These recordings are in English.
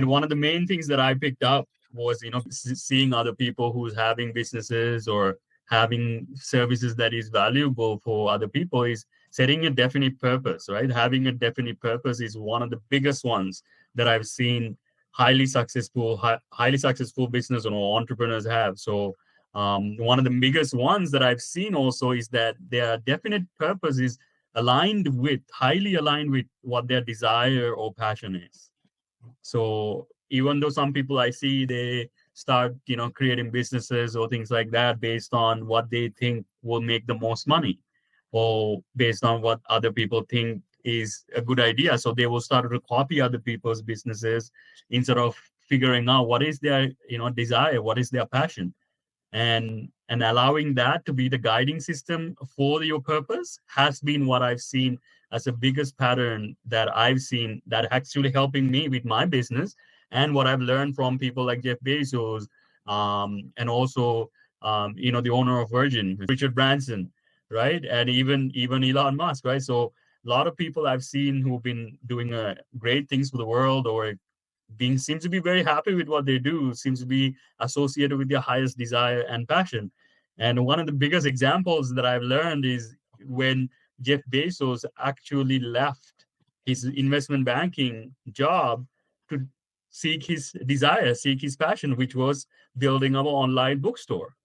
And one of the main things that I picked up was, seeing other people who's having businesses or having services that is valuable for other people is setting a definite purpose, right? Having a definite purpose is one of the biggest ones that I've seen highly successful business or entrepreneurs have. So one of the biggest ones that I've seen also is that their definite purpose is highly aligned with what their desire or passion is. So even though some people I see, they start, creating businesses or things like that based on what they think will make the most money or based on what other people think is a good idea. So they will start to copy other people's businesses instead of figuring out what is their, desire, what is their passion. And allowing that to be the guiding system for your purpose has been what I've seen as the biggest pattern that I've seen that actually helping me with my business and what I've learned from people like Jeff Bezos, and also the owner of Virgin, Richard Branson, right, and even Elon Musk, right. So a lot of people I've seen who've been doing great things for the world or seems to be very happy with what they do, seems to be associated with their highest desire and passion. And one of the biggest examples that I've learned is when Jeff Bezos actually left his investment banking job to seek his desire, seek his passion, which was building an online bookstore.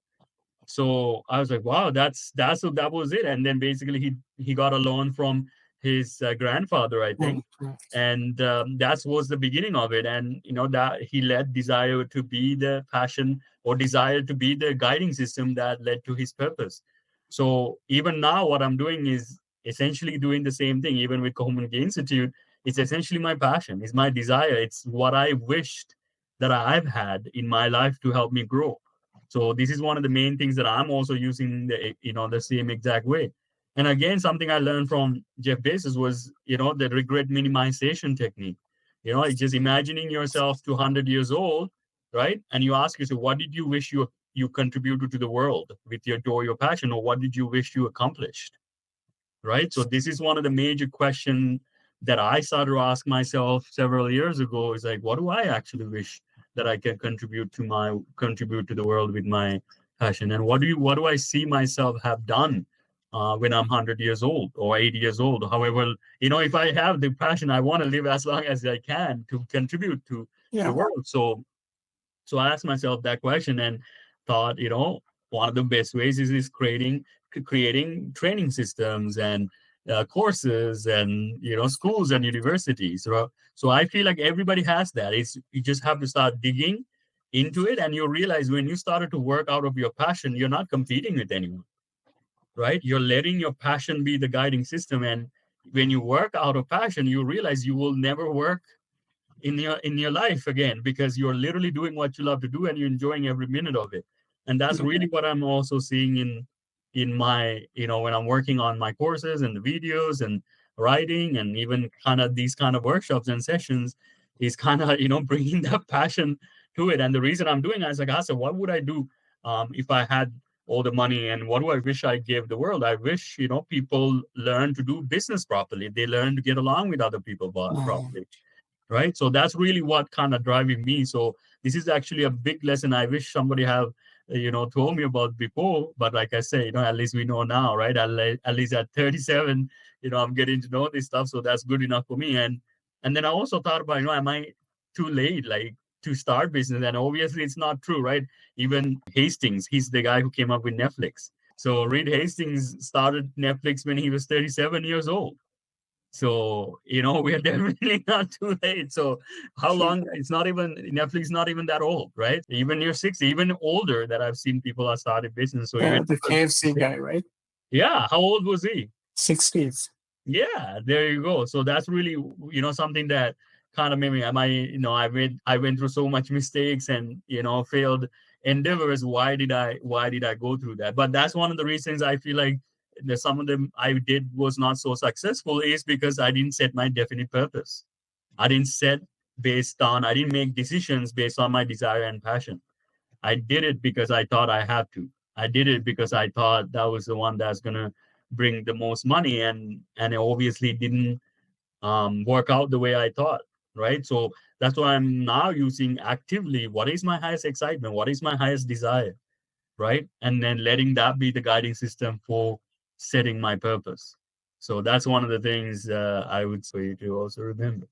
So I was like, wow, that was it. And then basically he got a loan from his grandfather, I think, and that was the beginning of it. And that he let desire to be the passion or desire to be the guiding system that led to his purpose. So even now, what I'm doing is essentially doing the same thing. Even with Community Institute, it's essentially my passion, it's my desire, it's what I wished that I've had in my life to help me grow. So this is one of the main things that I'm also using the same exact way. And again, something I learned from Jeff Bezos was, the regret minimization technique. It's just imagining yourself to 100 years old, right? And you ask yourself, what did you wish you contributed to the world with your passion, or what did you wish you accomplished, right? So this is one of the major questions that I started to ask myself several years ago. Is like, what do I actually wish that I can contribute to the world with my passion, and what do I see myself have done when I'm 100 years old or 80 years old. However, if I have the passion, I want to live as long as I can to contribute to the world. So I asked myself that question and thought, one of the best ways is creating training systems and courses and schools and universities. So I feel like everybody has that. You just have to start digging into it, and you realize when you started to work out of your passion, you're not competing with anyone, right? You're letting your passion be the guiding system, and when you work out of passion, you realize you will never work in your life again, because you're literally doing what you love to do and you're enjoying every minute of it. And that's really what I'm also seeing in my, when I'm working on my courses and the videos and writing and even kind of these kind of workshops and sessions, is kind of bringing that passion to it. And the reason I'm doing it is like, I said, what would I do if I had all the money, and what do I wish I gave the world? I wish people learn to do business properly. They learn to get along with other people properly, right? So that's really what kind of driving me. So this is actually a big lesson I wish somebody have told me about before. But like I say, at least we know now, right? At least at 37, I'm getting to know this stuff. So that's good enough for me. And then I also thought about, am I too late, like, to start business? And obviously it's not true, right? Even Hastings, he's the guy who came up with Netflix. So Reed Hastings started Netflix when he was 37 years old. So, we are definitely not too late. So how long? It's not even, Netflix not even that old, right? Even you're 60, even older, that I've seen people are starting business. So the KFC guy, right? Yeah. How old was he? 60s. Yeah, there you go. So that's really, something that kind of made me, I went through so much mistakes and, failed endeavors. Why did I go through that? But that's one of the reasons I feel like some of them I did was not so successful, is because I didn't set my definite purpose. I didn't make decisions based on my desire and passion. I did it because I thought I had to. I did it because I thought that was the one that's going to bring the most money, and it obviously didn't work out the way I thought, right? So that's why I'm now using actively what is my highest excitement, what is my highest desire, right? And then letting that be the guiding system for setting my purpose. So that's one of the things I would say to also remember.